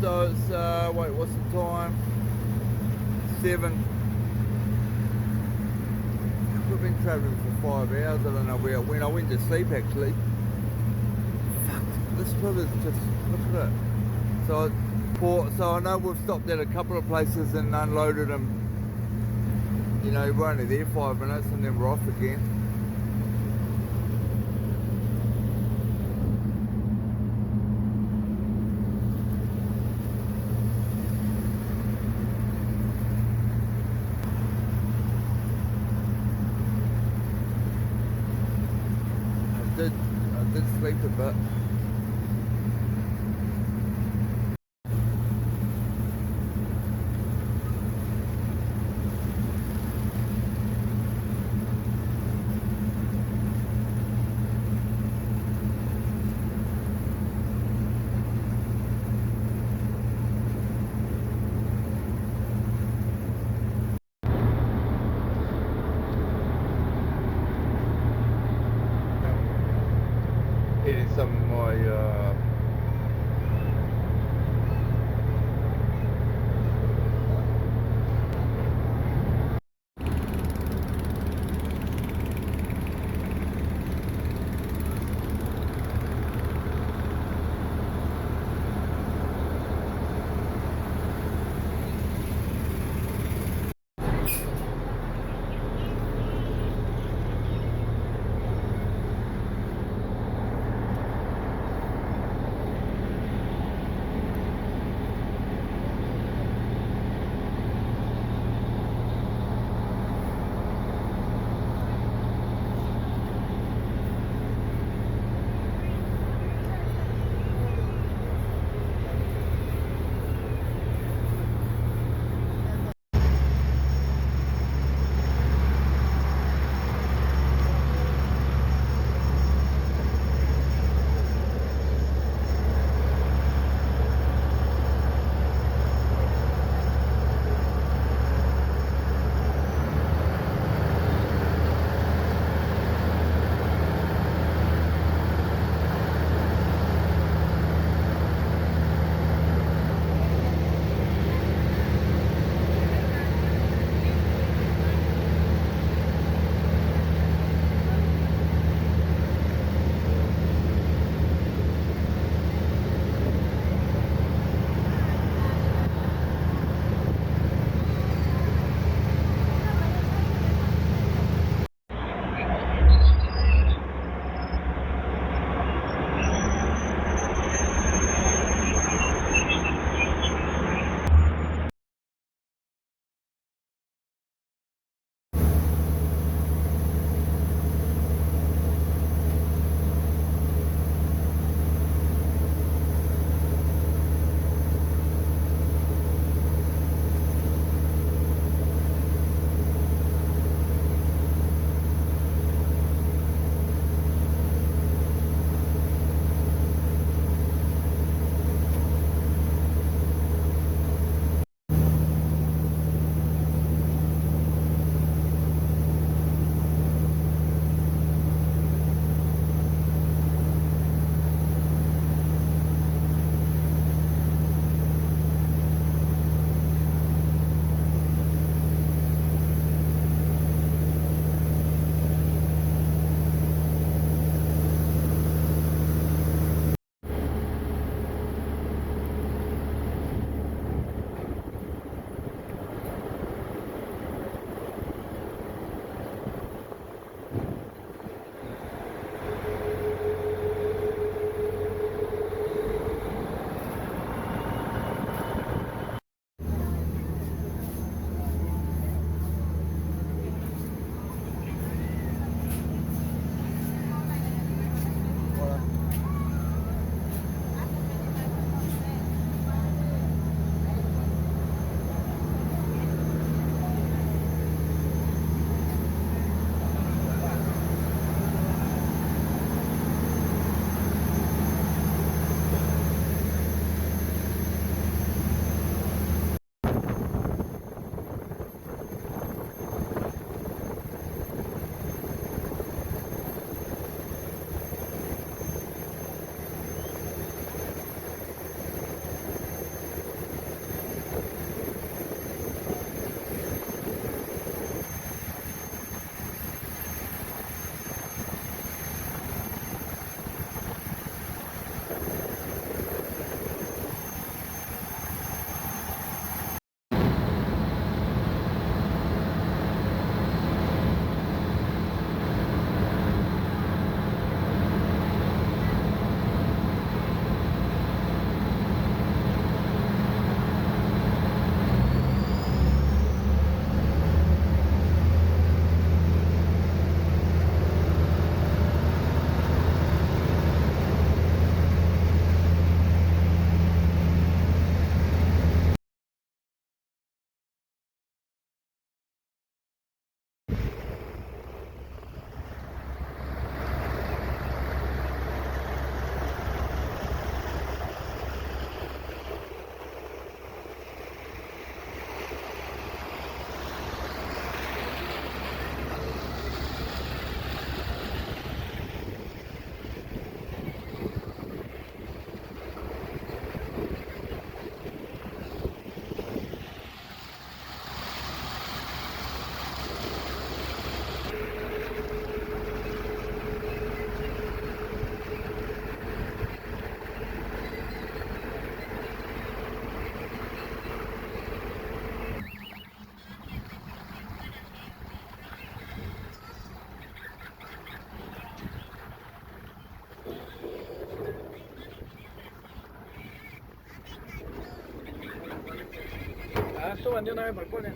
so it's, wait, what's the time? 7. We've been travelling for 5 hours. I don't know where it went. I went to sleep actually. Fuck, this river's just, look at it. So I know we've stopped at a couple of places and unloaded them. You know, we're only there 5 minutes and then we're off again. I did sleep a bit. Eating some of my Tú andé una vez por Pone.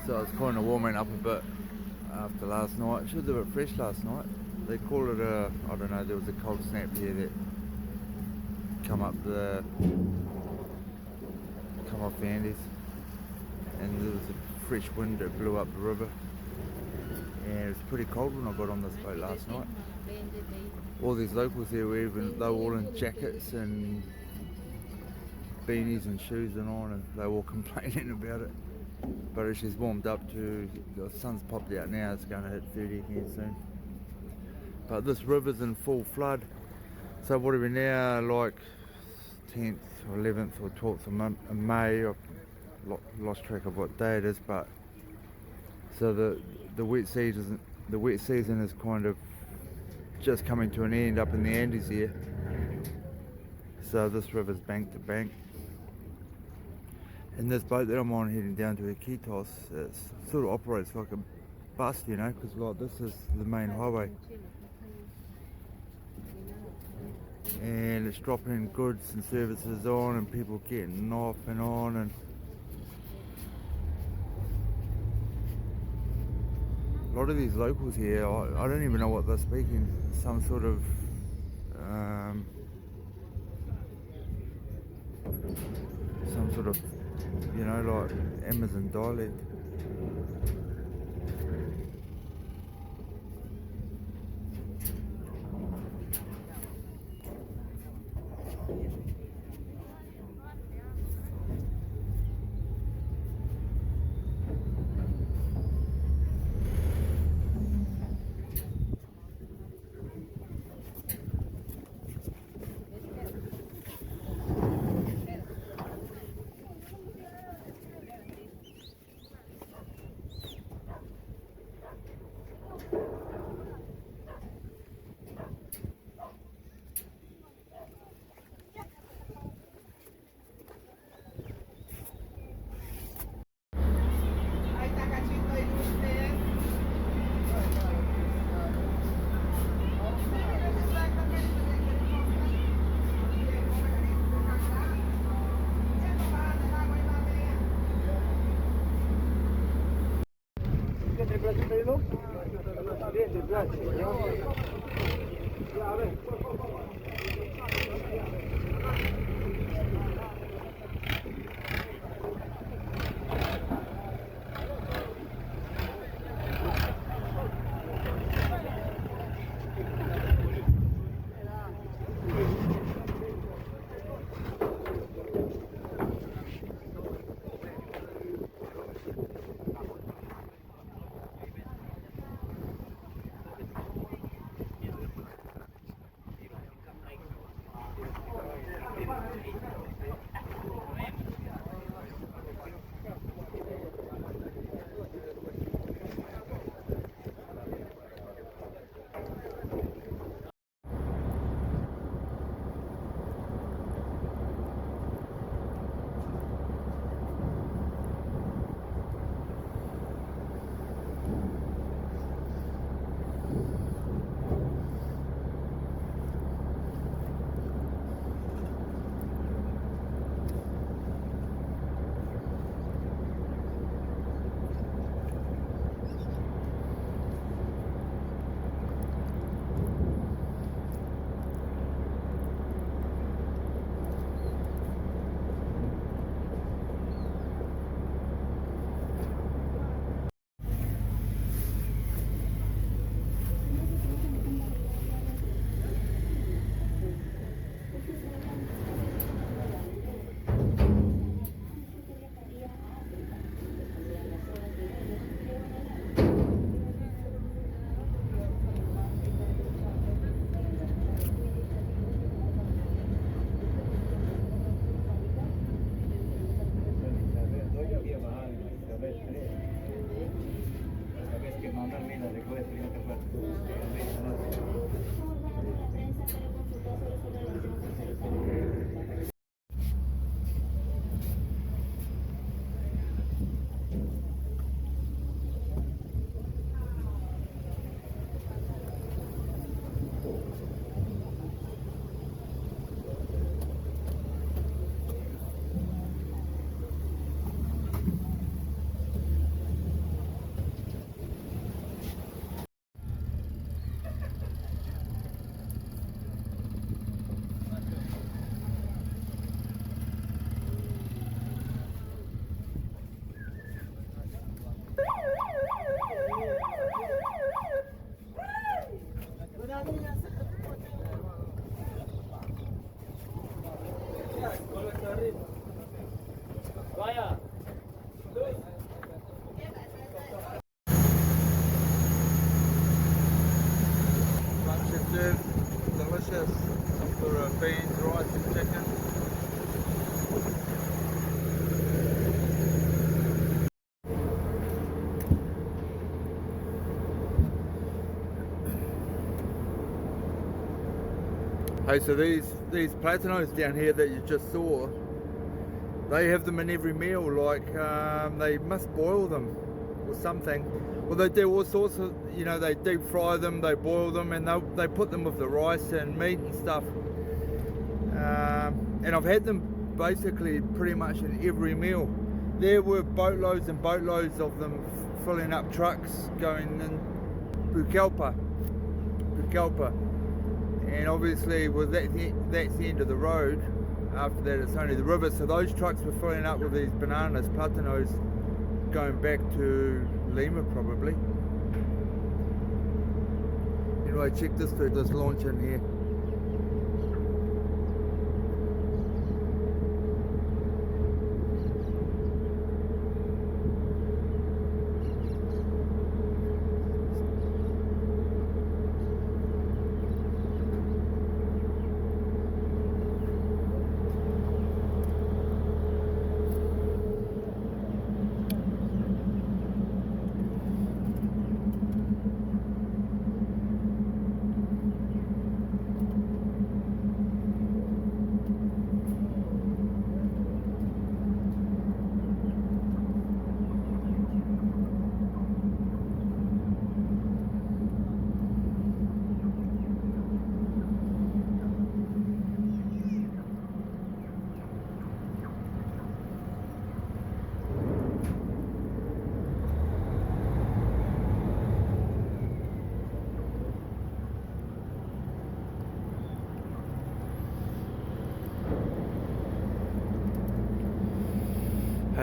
So it's kind of warming up a bit after last night. She was a bit fresh last night. They call it a, I don't know, there was a cold snap here that come off the Andes, and there was a fresh wind that blew up the river, and it was pretty cold when I got on this boat last night. All these locals here were they were all in jackets and beanies and shoes and on, and they were all complaining about it. But it's just warmed up to, the sun's popped out now, it's going to hit 30 again soon. But this river's in full flood. So what are we now, like 10th or 11th or 12th of May? I've lost track of what day it is, but so the wet season is kind of just coming to an end up in the Andes here. So this river's bank to bank. And this boat that I'm on heading down to Iquitos, it sort of operates like a bus, you know, because like this is the main highway. And it's dropping goods and services on, and people getting off and on, and a lot of these locals here, I don't even know what they're speaking. Some sort of you know, like Amazon dialect. Lunch is served, delicious. Sort of beans, rice and chicken. Hey, so these platanos down here that you just saw, they have them in every meal. Like they must boil them or something. Well, they do all sorts of, you know, they deep fry them, they boil them, and they put them with the rice and meat and stuff. And I've had them basically pretty much in every meal. There were boatloads and boatloads of them filling up trucks going in Pucallpa. And obviously, well, that's the end of the road. After that, it's only the river. So those trucks were filling up with these bananas, platanos, going back to Lima probably. Anyway, check this through this launch in here.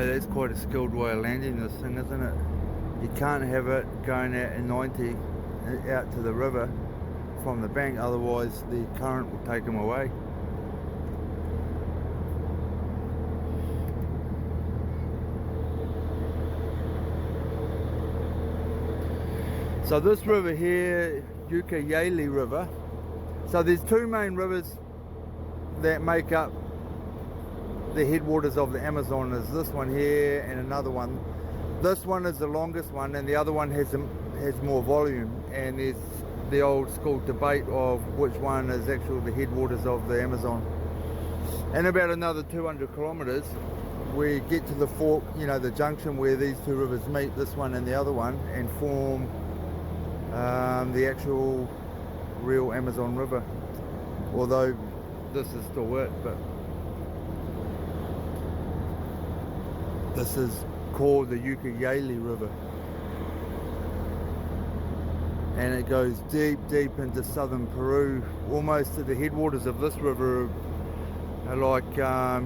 Hey, that's quite a skilled way of landing this thing, isn't it? You can't have it going out at 90 out to the river from the bank, otherwise the current will take them away. So this river here, Ucayali River, so there's two main rivers that make up the headwaters of the Amazon. Is this one here and another one. This one is the longest one and the other one has more volume, and there's the old school debate of which one is actually the headwaters of the Amazon. And about another 200 kilometers we get to the fork, you know, the junction where these two rivers meet, this one and the other one, and form the actual real Amazon River, although this is still it, but this is called the Ucayali River, and it goes deep into southern Peru, almost to the headwaters of this river are like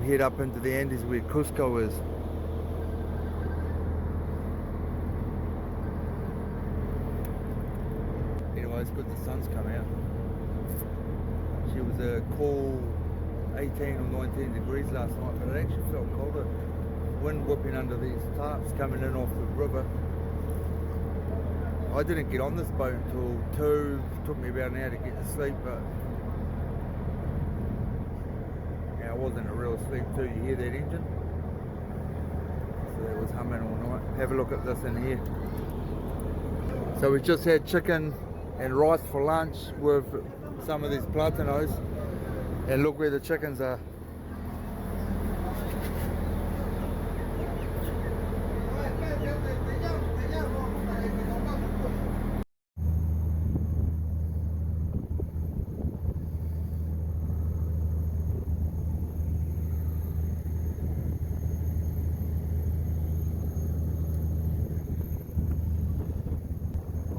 head up into the Andes where Cusco is. Anyway, it's good the sun's come out. She was a cool 18 or 19 degrees last night, but it actually felt colder. Wind whipping under these tarps coming in off the river. I didn't get on this boat until 2. It took me about an hour to get to sleep, but yeah, I wasn't a real sleep too. You hear that engine? So that was humming all night. Have a look at this in here. So we just had chicken and rice for lunch with some of these platanos, and look where the chickens are.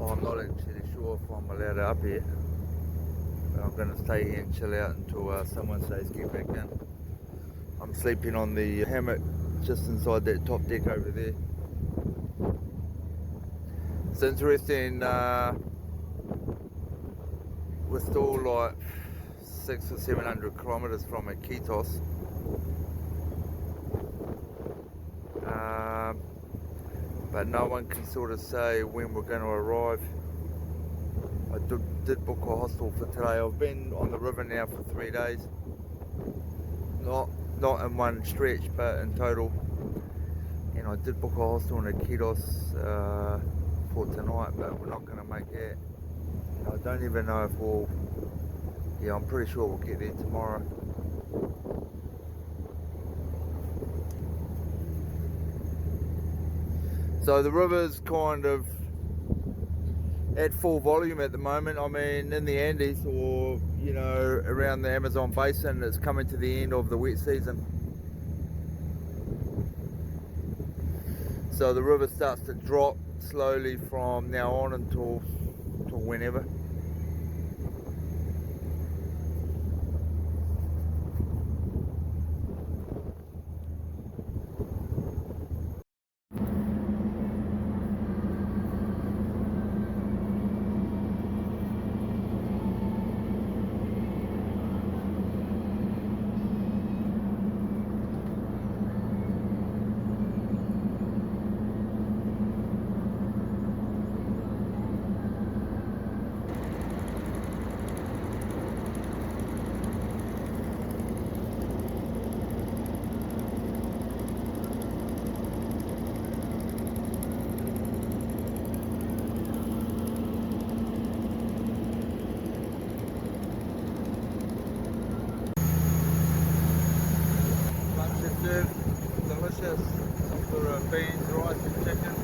I'm not actually sure if I'm allowed up here, but I'm going to stay here and chill out until someone says get back in. I'm sleeping on the hammock just inside that top deck over there. It's interesting, we're still like 600 or 700 kilometers from Iquitos. But no one can sort of say when we're going to arrive. I did book a hostel for today. I've been on the river now for 3 days. Not in one stretch, but in total. And I did book a hostel in Iquitos for tonight, but we're not going to make it. I don't even know if we'll... Yeah, I'm pretty sure we'll get there tomorrow. So the river's kind of at full volume at the moment. I mean, in the Andes, or you know, around the Amazon basin, it's coming to the end of the wet season. So the river starts to drop slowly from now on until whenever. Delicious for beans, rice and chicken.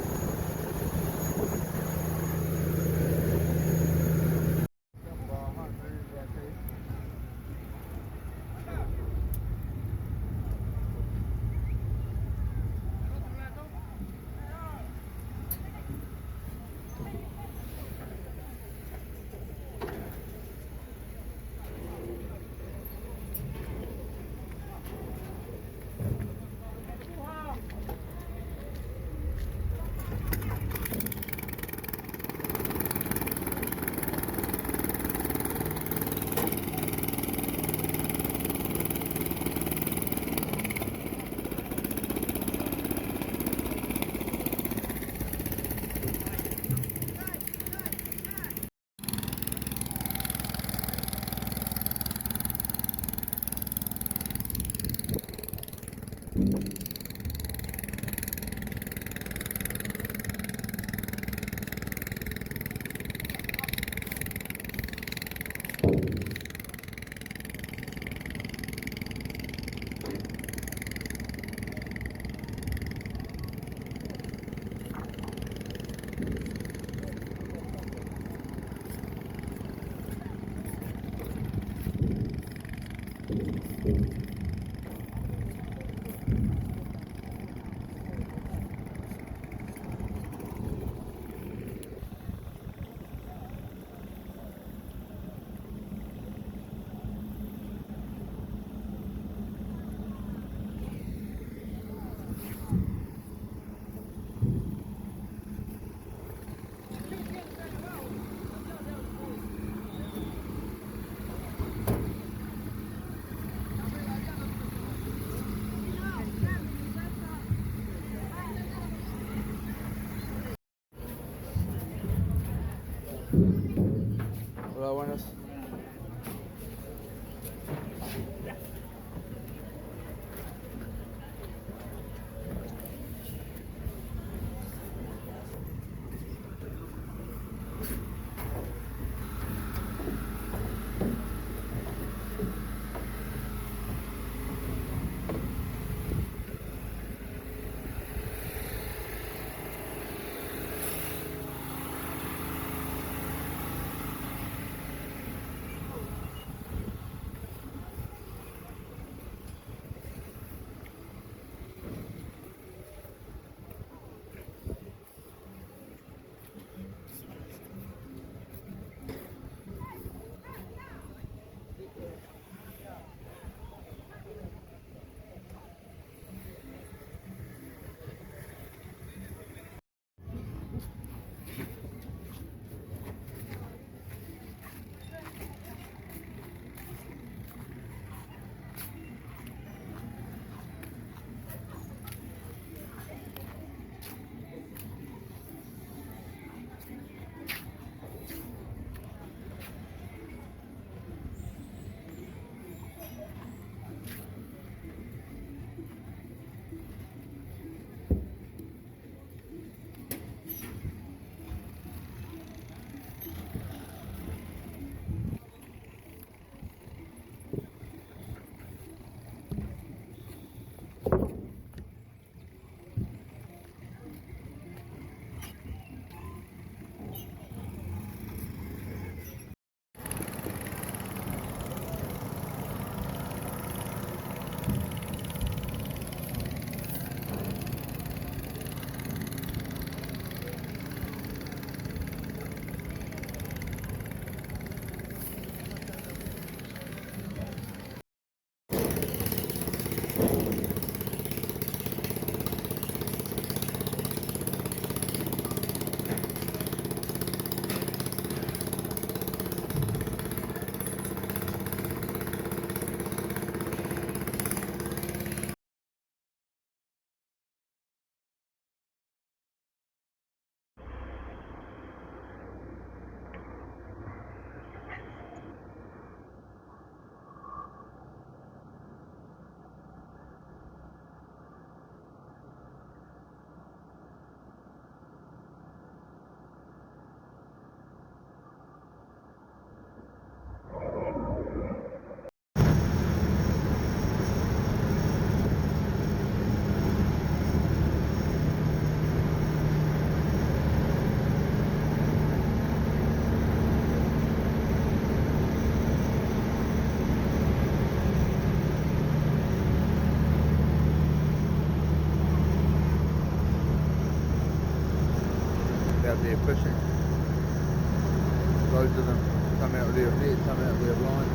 Hola, buenas. Out there fishing. Loads of them come out there, come out there blind.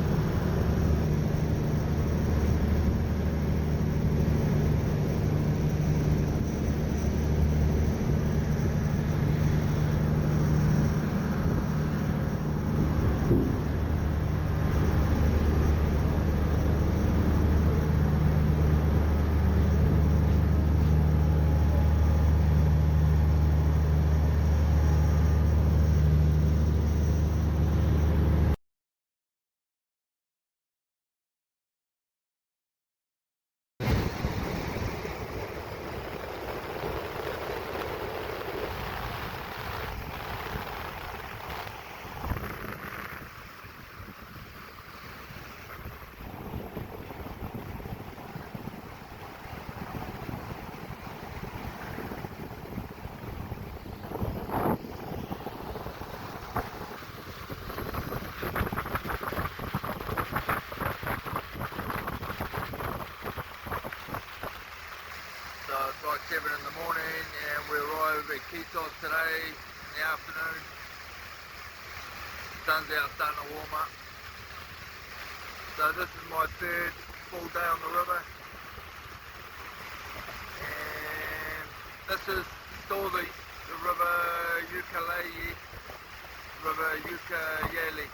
7 in the morning, and we arrive at Kitos today in the afternoon. Sun's out starting to warm up. So this is my third full day on the river. And this is Storley, the river Ukulele, river Ukulele.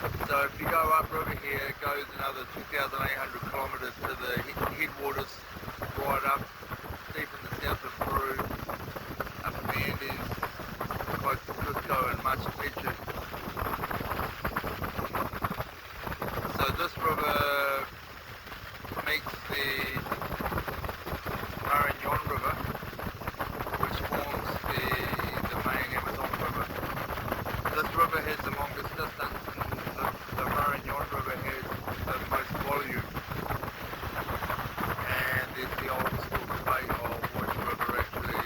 And so if you go upriver here, it goes another 2,800 kilometres to the headwaters, right up deep in the south of Peru, up in the Andes, close to Cusco and Machu Picchu. So this river meets the Marañón River, which forms the main Amazon River. This river has the longest distance, and the Marañón River has the most volume. And there's the old school debate of which river actually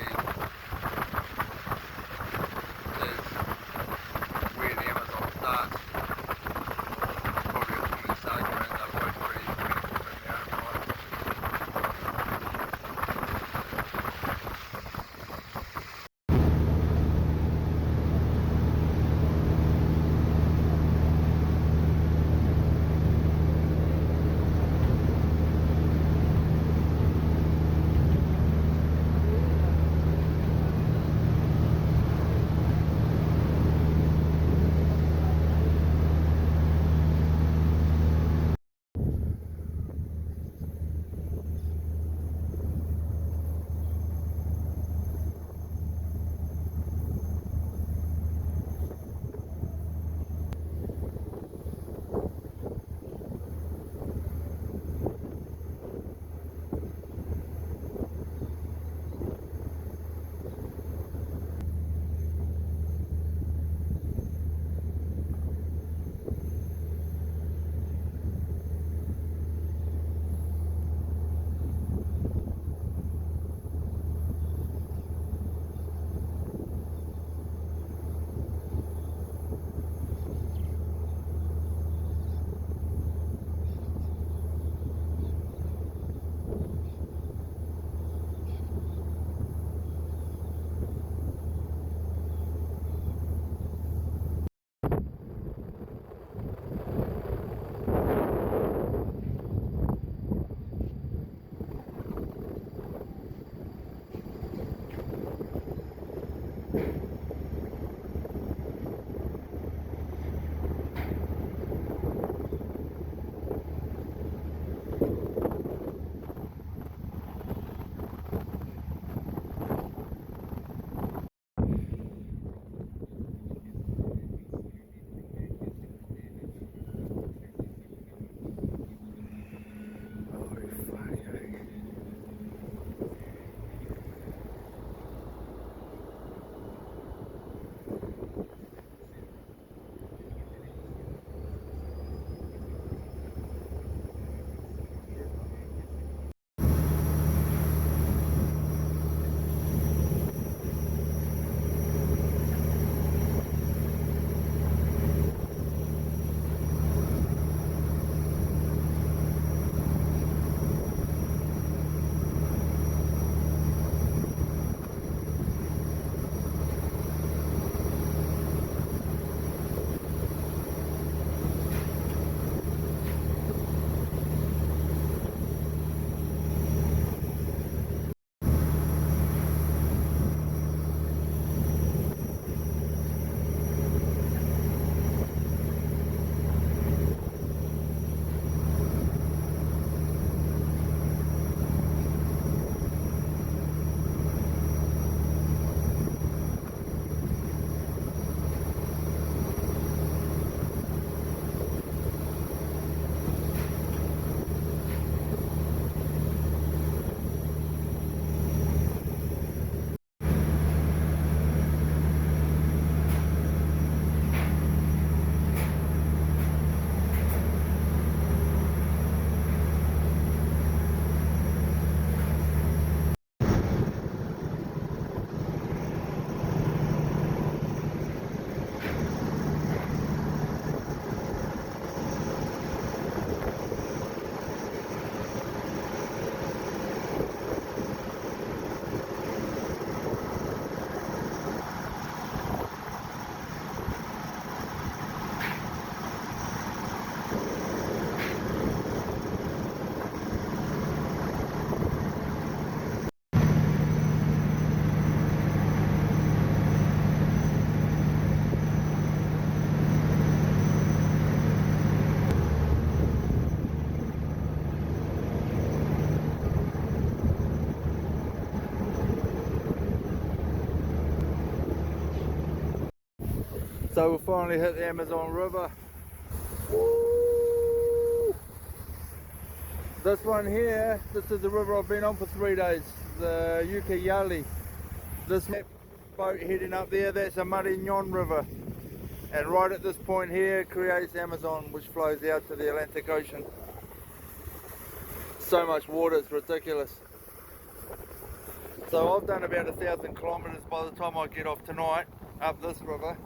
So we'll finally hit the Amazon River. Woo! This one here, this is the river I've been on for 3 days, the Ucayali. This boat heading up there, that's a Marignan River. And right at this point here creates Amazon, which flows out to the Atlantic Ocean. So much water, it's ridiculous. So I've done about 1,000 kilometers by the time I get off tonight up this river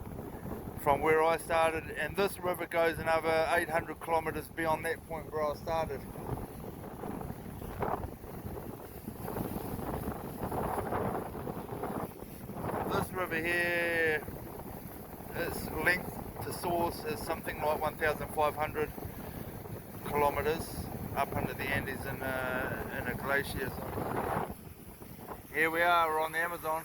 from where I started, and this river goes another 800 kilometers beyond that point where I started. This river here, its length to source is something like 1,500 kilometers up under the Andes in a glacier zone. Here we are, we're on the Amazon.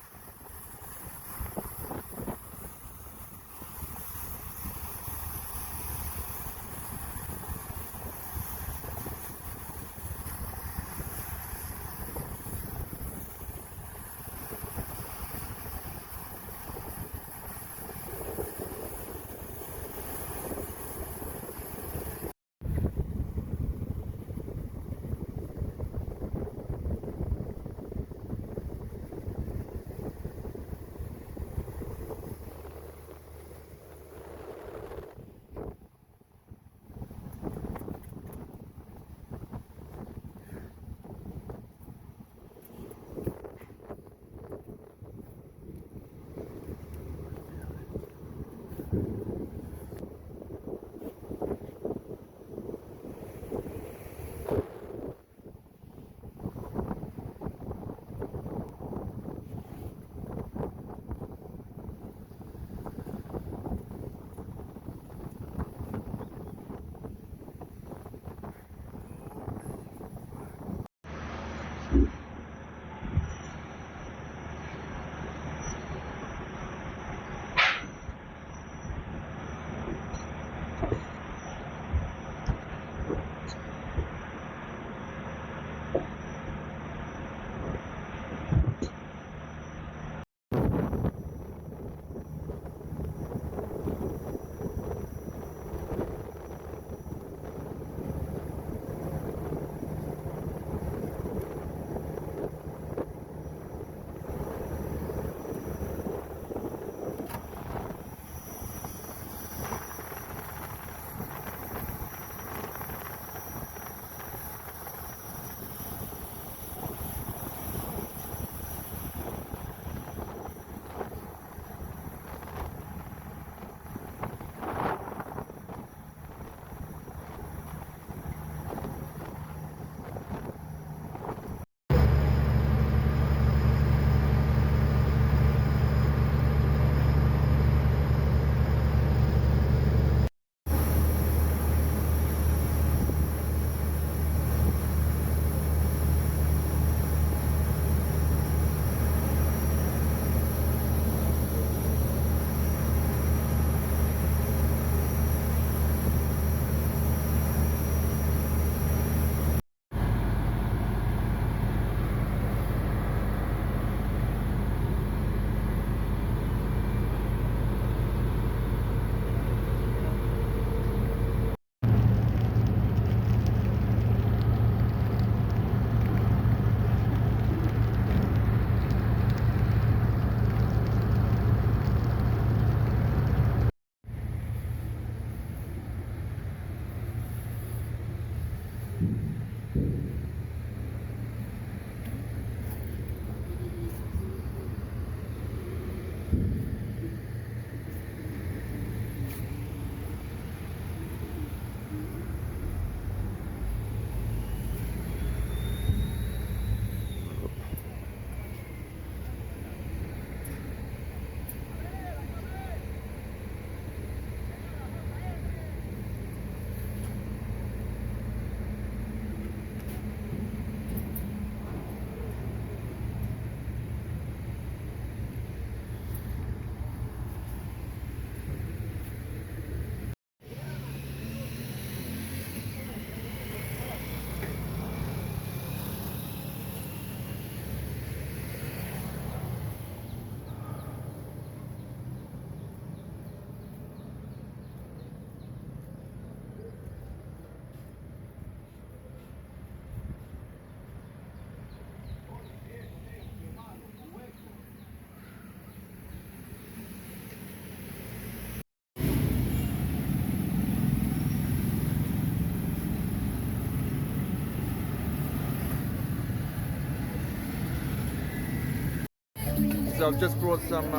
guys, I've just brought some,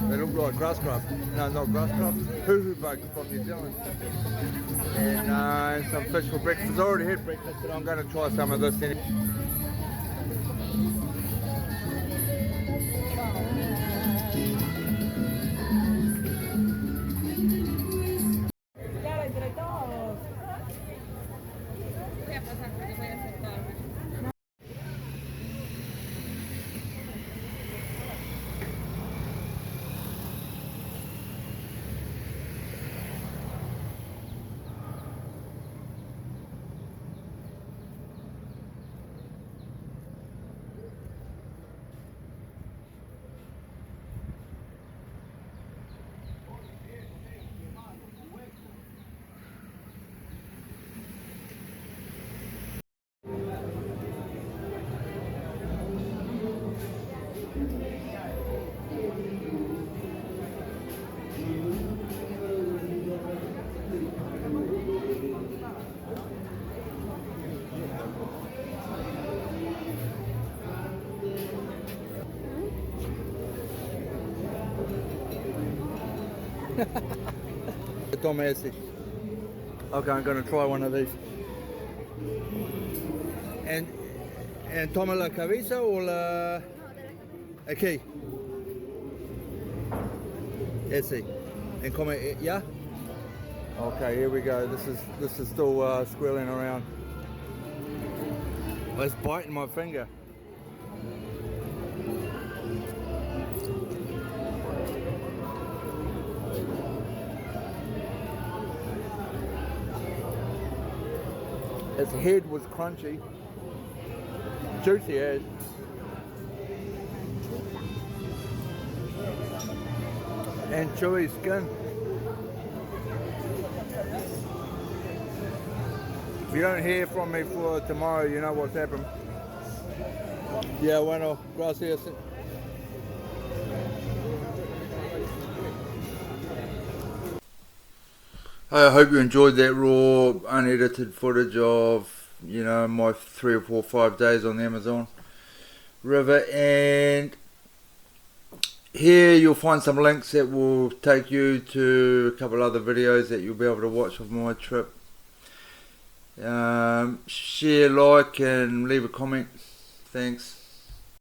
they look like grass crop. No, not grass crop. Hoo-hoo bug from New Zealand. And some fish for breakfast. I already had breakfast, but I'm going to try some of this. Domestic. Okay, I'm going to try one of these. And toma la cabeza or la aquí. Ese. And come yeah. Okay, here we go. This is still squirreling around. Oh, it's biting my finger. Its head was crunchy, juicy as. And chewy skin. If you don't hear from me for tomorrow, you know what's happened. Yeah, bueno, gracias. I hope you enjoyed that raw, unedited footage of, you know, my 3 or 4 or 5 days on the Amazon River. And here you'll find some links that will take you to a couple other videos that you'll be able to watch of my trip. Share, like, and leave a comment. Thanks.